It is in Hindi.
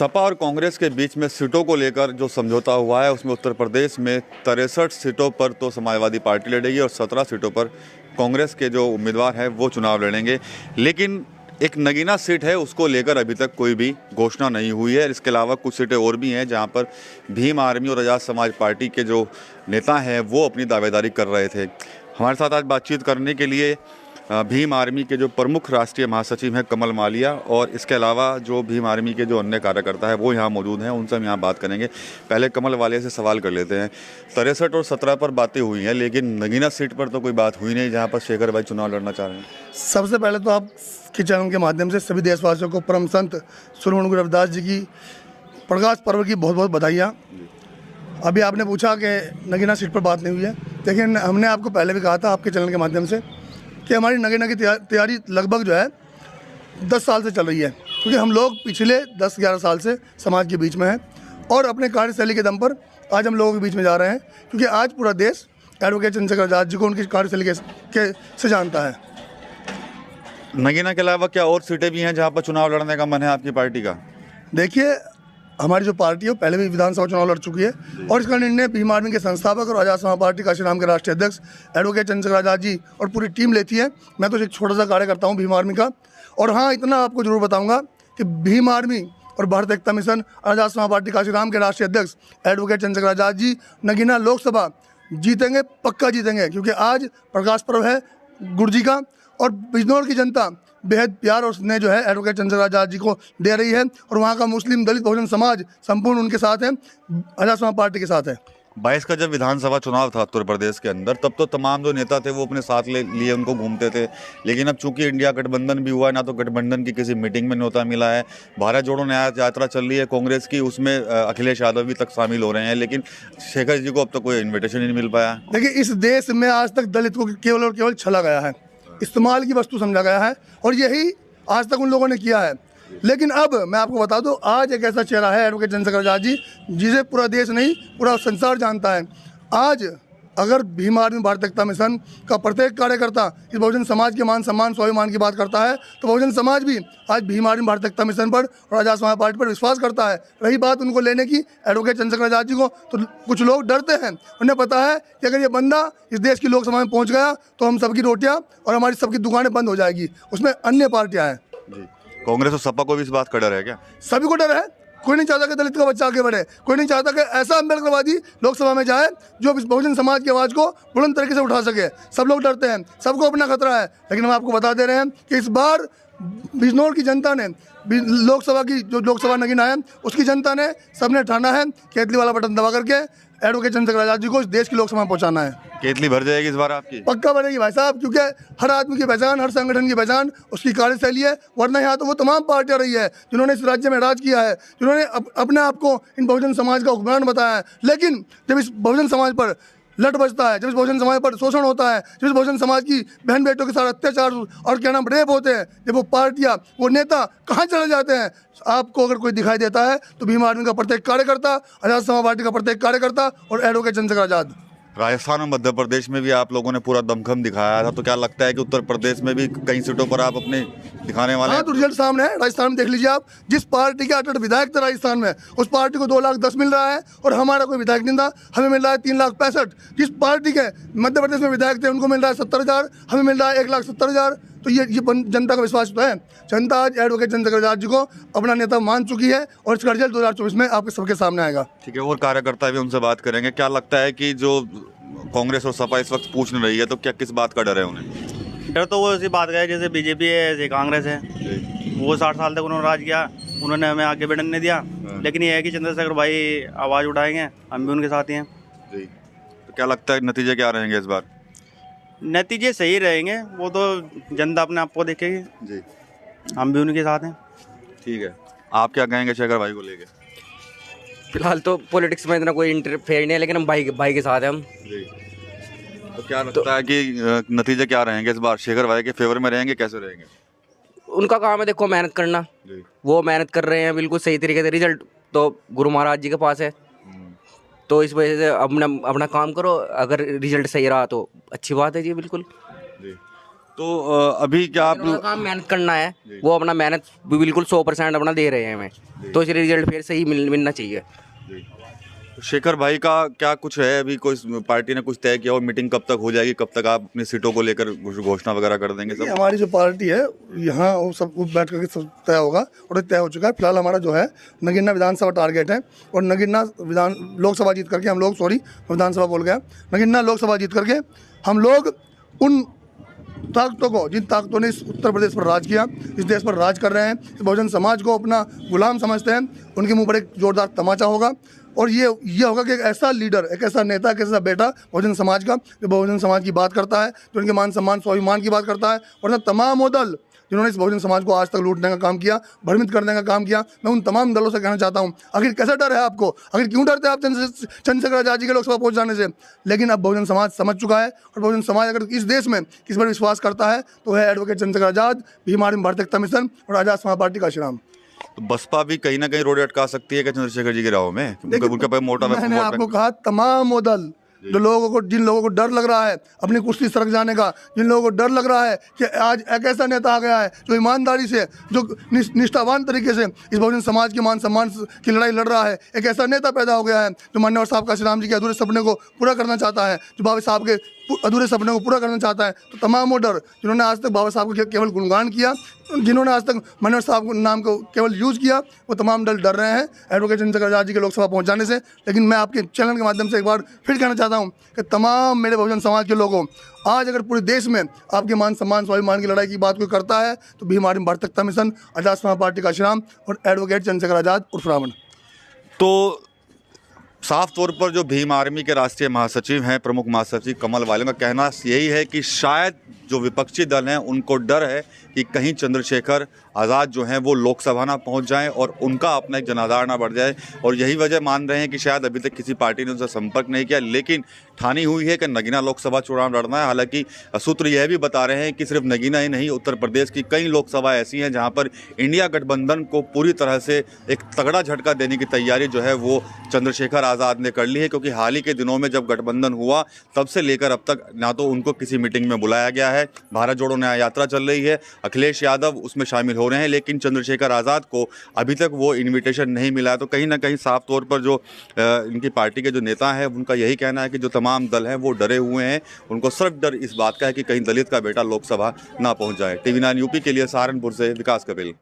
सपा और कांग्रेस के बीच में सीटों को लेकर जो समझौता हुआ है उसमें उत्तर प्रदेश में 63 सीटों पर तो समाजवादी पार्टी लड़ेगी और 17 सीटों पर कांग्रेस के जो उम्मीदवार हैं वो चुनाव लड़ेंगे। लेकिन एक नगीना सीट है, उसको लेकर अभी तक कोई भी घोषणा नहीं हुई है। इसके अलावा कुछ सीटें और भी हैं जहां पर भीम आर्मी और आज़ाद समाज पार्टी के जो नेता हैं वो अपनी दावेदारी कर रहे थे। हमारे साथ आज बातचीत करने के लिए भीम आर्मी के जो प्रमुख राष्ट्रीय महासचिव हैं कमल मालिया और इसके अलावा जो भीम आर्मी के जो अन्य कार्यकर्ता हैं वो यहाँ मौजूद हैं, उनसे हम यहाँ बात करेंगे। पहले कमल वाले से सवाल कर लेते हैं। 63 और 17 पर बातें हुई हैं लेकिन नगीना सीट पर तो कोई बात हुई नहीं जहाँ पर शेखर भाई चुनाव लड़ना चाह रहे हैं। सबसे पहले तो आपके चैनल के माध्यम से सभी देशवासियों को परम संत श्री गुरु रविदास जी की प्रकाश पर्व की बहुत बहुत बधाइयाँ। अभी आपने पूछा कि नगीना सीट पर बात नहीं हुई है, लेकिन हमने आपको पहले भी कहा था आपके चैनल के माध्यम से कि हमारी नगीना की तैयारी लगभग जो है 10 साल से चल रही है, क्योंकि हम लोग पिछले 10-11 साल से समाज के बीच में हैं और अपने कार्यशैली के दम पर आज हम लोगों के बीच में जा रहे हैं, क्योंकि आज पूरा देश एडवोकेट चंद्रशेखर आज़ाद जी को उनकी कार्यशैली से जानता है। नगीना के अलावा क्या और सीटें भी हैं जहाँ पर चुनाव लड़ने का मन है आपकी पार्टी का? देखिए, हमारी जो पार्टी है वो पहले भी विधानसभा चुनाव लड़ चुकी है और इसका निर्णय भीम आर्मी के संस्थापक और आज़ाद समाज पार्टी काशीराम के राष्ट्रीय अध्यक्ष एडवोकेट चंद्रशेखर आज़ाद जी और पूरी टीम लेती है। मैं तो एक छोटा सा कार्यकर्ता हूँ भीम आर्मी का। और हाँ, इतना आपको जरूर बताऊंगा कि भीम आर्मी और भारत एकता मिशन आज़ाद समाज पार्टी काशीराम के राष्ट्रीय अध्यक्ष एडवोकेट चंद्रशेखर आज़ाद जी नगीना लोकसभा जीतेंगे, पक्का जीतेंगे, क्योंकि आज प्रकाश पर्व है गुरु जी का और बिजनौर की जनता बेहद प्यार और स्नेह जो है एडवोकेट चंद्रशेखर आज़ाद जी को दे रही है और वहाँ का मुस्लिम दलित बहुजन समाज संपूर्ण उनके साथ है, आज़ाद समाज पार्टी के साथ है। 22 का जब विधानसभा चुनाव था उत्तर प्रदेश के अंदर, तब तो तमाम जो नेता थे वो अपने साथ लिए उनको घूमते थे। लेकिन अब चूंकि इंडिया गठबंधन भी हुआ है, ना तो गठबंधन की किसी मीटिंग में न्योता मिला है। भारत जोड़ो न्याय यात्रा चल रही है कांग्रेस की, उसमें अखिलेश यादव भी तक शामिल हो रहे हैं, लेकिन शेखर जी को अब तक कोई इन्विटेशन नहीं मिल पाया। देखिए, इस देश में आज तक दलित को केवल और केवल छला गया है, इस्तेमाल की वस्तु समझा गया है और यही आज तक उन लोगों ने किया है। लेकिन अब मैं आपको बता दूं, आज एक ऐसा चेहरा है एडवोकेट चंद्रशेखर आज़ाद जी जिसे पूरा देश नहीं पूरा संसार जानता है। आज अगर भीम आर्मी भारत एकता मिशन का प्रत्येक कार्यकर्ता इस बहुजन समाज के मान सम्मान स्वाभिमान की बात करता है, तो बहुजन समाज भी आज भीम आर्मी भारत एकता मिशन पर और आज़ाद समाज पार्टी पर विश्वास करता है। रही बात उनको लेने की एडवोकेट चंद्रशेखर आज़ाद जी को, तो कुछ लोग डरते हैं। उन्हें पता है कि अगर ये बंदा इस देश की लोकसभा में पहुँच गया तो हम सबकी रोटियाँ और हमारी सबकी दुकानें बंद हो जाएगी, उसमें अन्य पार्टियाँ हैं। कांग्रेस और सपा को भी इस बात का डर है क्या? सभी को डर है। कोई नहीं चाहता कि दलित का बच्चा आगे बढ़े, कोई नहीं चाहता कि ऐसा अम्बेडकरवादी लोकसभा में जाए जो इस बहुजन समाज की आवाज़ को बुलंद तरीके से उठा सके। सब लोग डरते हैं, सबको अपना खतरा है, लेकिन हम आपको बता दे रहे हैं कि इस बार बिजनौर की जनता ने लोकसभा की जो लोकसभा नगीना है उसकी जनता ने सबने ठाना है केतली वाला बटन दबा करके एडवोकेट चंद्रशेखर आज़ाद जी को इस देश की लोकसभा में पहुंचाना है। केतली भर जाएगी इस बार आपकी? पक्का बनेगी भाई साहब, क्योंकि हर आदमी की पहचान, हर संगठन की पहचान उसकी कार्यशैली है। वरना यहाँ तो वो तमाम पार्टियाँ रही है जिन्होंने इस राज्य में राज किया है, जिन्होंने अपने आप को इन बहुजन समाज का हुक्मरान बताया है। लेकिन जब इस बहुजन समाज पर लट बजता है, जब इस बहुजन समाज पर शोषण होता है, जब इस बहुजन समाज की बहन बेटों के साथ अत्याचार और क्या नाम रेप होते हैं, जब वो पार्टियाँ वो नेता कहाँ चले जाते हैं, आपको अगर कोई दिखाई देता है तो भीम आर्मी का प्रत्येक कार्यकर्ता, आज़ाद समाज पार्टी का प्रत्येक कार्यकर्ता और एडवोकेट चंद्रशेखर आज़ाद। राजस्थान और मध्य प्रदेश में भी आप लोगों ने पूरा दमखम दिखाया था, तो क्या लगता है कि उत्तर प्रदेश में भी कई सीटों पर आप अपने दिखाने वाले हैं? हाँ, तो रिजल्ट सामने है। राजस्थान में देख लीजिए आप, जिस पार्टी के अटट विधायक थे राजस्थान में, उस पार्टी को 2,10,000 मिल रहा है और हमारा कोई विधायक नहीं था, हमें मिल रहा है 3,65,000। जिस पार्टी के मध्य प्रदेश में विधायक थे उनको मिल रहा है 70,000, हमें मिल रहा है 1,70,000। तो ये जनता का विश्वास तो है। जनता आज एडवोकेट चंद्रशेखर आज़ाद जी को अपना नेता मान चुकी है और इसका रिजल्ट 2024 में आपके सबके सामने आएगा। ठीक है, और कार्यकर्ता भी उनसे बात करेंगे। क्या लगता है कि जो कांग्रेस और सपा इस वक्त पूछ नहीं रही है, तो क्या किस बात का डर है उन्हें? डर तो वो इसी बात का है, जैसे बीजेपी है ऐसे कांग्रेस है। वो 60 साल तक उन्होंने राज किया, उन्होंने हमें आगे बढ़ने नहीं दिया। लेकिन ये है कि चंद्रशेखर भाई आवाज़ उठाएंगे, हम भी उनके साथ ही हैं। जी, तो क्या लगता है नतीजे क्या रहेंगे इस बार? नतीजे सही रहेंगे, वो तो जनता अपने आप को देखेगी जी। हम भी उनके साथ हैं। ठीक है, आप क्या कहेंगे शेखर भाई को लेके? फिलहाल तो पॉलिटिक्स में इतना कोई इंटरफेयर नहीं है, लेकिन हम भाई के साथ हैं हम जी। तो क्या लगता है कि नतीजे क्या रहेंगे इस बार? शेखर भाई के फेवर में रहेंगे, कैसे रहेंगे? उनका काम है देखो मेहनत करना, वो मेहनत कर रहे हैं बिल्कुल सही तरीके से। रिजल्ट तो गुरु महाराज जी के पास है, तो इस वजह से अपना काम करो। अगर रिजल्ट सही रहा तो अच्छी बात है जी, बिल्कुल। जी। तो अभी क्या आप उनका काम मेहनत करना है, वो अपना मेहनत बिल्कुल 100% अपना दे रहे हैं हमें, तो इसलिए रिजल्ट फिर सही मिलना चाहिए। शेखर भाई का क्या कुछ है, अभी कोई पार्टी ने कुछ तय किया और मीटिंग कब तक हो जाएगी, कब तक आप अपनी सीटों को लेकर घोषणा वगैरह कर देंगे ये सब? हमारी जो पार्टी है यहाँ वो सब बैठ करके सब तय होगा और ये तय हो चुका है। फिलहाल हमारा जो है नगीना विधानसभा टारगेट है और नगीना लोकसभा जीत करके विधानसभा बोल गया, नगीना लोकसभा जीत करके हम लोग उन ताकतों को, जिन ताकतों ने इस उत्तर प्रदेश पर राज किया, इस देश पर राज कर रहे हैं, इस बहुजन समाज को अपना गुलाम समझते हैं, उनके मुंह पर एक जोरदार तमाचा होगा और ये होगा कि एक ऐसा लीडर, एक ऐसा नेता, एक ऐसा बेटा बहुजन समाज का, जो बहुजन समाज की बात करता है, जो उनके मान सम्मान स्वाभिमान की बात करता है। और तमाम वो दल जिन्होंने इस बहुजन समाज को आज तक लूटने का काम किया, भ्रमित करने का काम किया, मैं उन तमाम दलों से कहना चाहता हूँ, आखिर कैसा डर है आपको, आखिर क्यों डरते हैं आप चंद्रशेखर आजाद जी के लोकसभा पहुँच जाने से? लेकिन अब बहुजन समाज समझ चुका है और बहुजन समाज अगर इस देश में किस पर विश्वास करता है तो है एडवोकेट चंद्रशेखर आजाद, भीम आर्मी भारतीय एकता मिशन और आजाद समाज पार्टी का श्रीराम। तो बसपा भी कहीं ना कहीं रोड अटका सकती है क्या चंद्रशेखर जी की राह में? उनका पे मोटा मैंने आपको कहा तमाम वो दल जो जिन लोगों को डर लग रहा है अपनी कुर्सी सरक जाने का, जिन लोगों को डर लग रहा है कि आज एक ऐसा नेता आ गया है जो ईमानदारी से, जो निष्ठावान तरीके से इस बहुजन समाज के मान सम्मान की लड़ाई लड़ रहा है, एक ऐसा नेता पैदा हो गया है जो मान्यवर साहब का श्रीराम जी के अधूरे सपने को पूरा करना चाहता है, जो बाबा साहब के अधूरे सपने को पूरा करना चाहता है। तो तमाम वो डर जिन्होंने आज तक बाबा साहब को केवल गुणगान किया, जिन्होंने आज तक मान्यवर साहब के नाम को केवल यूज़ किया, वो तमाम दल डर रहे हैं एडवोकेट चंद्रशेखर आजाद जी के लोकसभा पहुंच जाने से। लेकिन मैं आपके चैनल के माध्यम से एक बार फिर कहना चाहता हूं कि तमाम मेरे बहुजन समाज के लोगों, आज अगर पूरे देश में आपके मान सम्मान स्वाभिमान की लड़ाई की बात कोई करता है तो भीम आर्मी भारतीय एकता मिशन, आजाद समाज पार्टी का श्रीराम और एडवोकेट चंद्रशेखर आजाद उर्फ रावण। तो साफ तौर पर जो भीम आर्मी के राष्ट्रीय महासचिव हैं, प्रमुख महासचिव कमल वाले का कहना यही है कि शायद जो विपक्षी दल हैं उनको डर है कि कहीं चंद्रशेखर आज़ाद जो हैं वो लोकसभा ना पहुंच जाएं और उनका अपना एक जनाधार ना बढ़ जाए, और यही वजह मान रहे हैं कि शायद अभी तक किसी पार्टी ने उनसे संपर्क नहीं किया, लेकिन ठानी हुई है कि नगीना लोकसभा चुनाव लड़ना है। हालांकि सूत्र यह भी बता रहे हैं कि सिर्फ नगीना ही नहीं, उत्तर प्रदेश की कई लोकसभा ऐसी हैं जहाँ पर इंडिया गठबंधन को पूरी तरह से एक तगड़ा झटका देने की तैयारी जो है वो चंद्रशेखर आज़ाद ने कर ली है, क्योंकि हाल ही के दिनों में जब गठबंधन हुआ तब से लेकर अब तक ना तो उनको किसी मीटिंग में बुलाया गया है, भारत जोड़ो न्याय यात्रा चल रही है, अखिलेश यादव उसमें शामिल हो रहे हैं, लेकिन चंद्रशेखर आज़ाद को अभी तक वो इनविटेशन नहीं मिला है। तो कहीं ना कहीं साफ तौर पर जो इनकी पार्टी के जो नेता हैं उनका यही कहना है कि जो तमाम दल हैं वो डरे हुए हैं, उनको सिर्फ डर इस बात का है कि कहीं दलित का बेटा लोकसभा ना पहुंच जाए। TV9 यूपी के लिए सहारनपुर से विकास कपिल।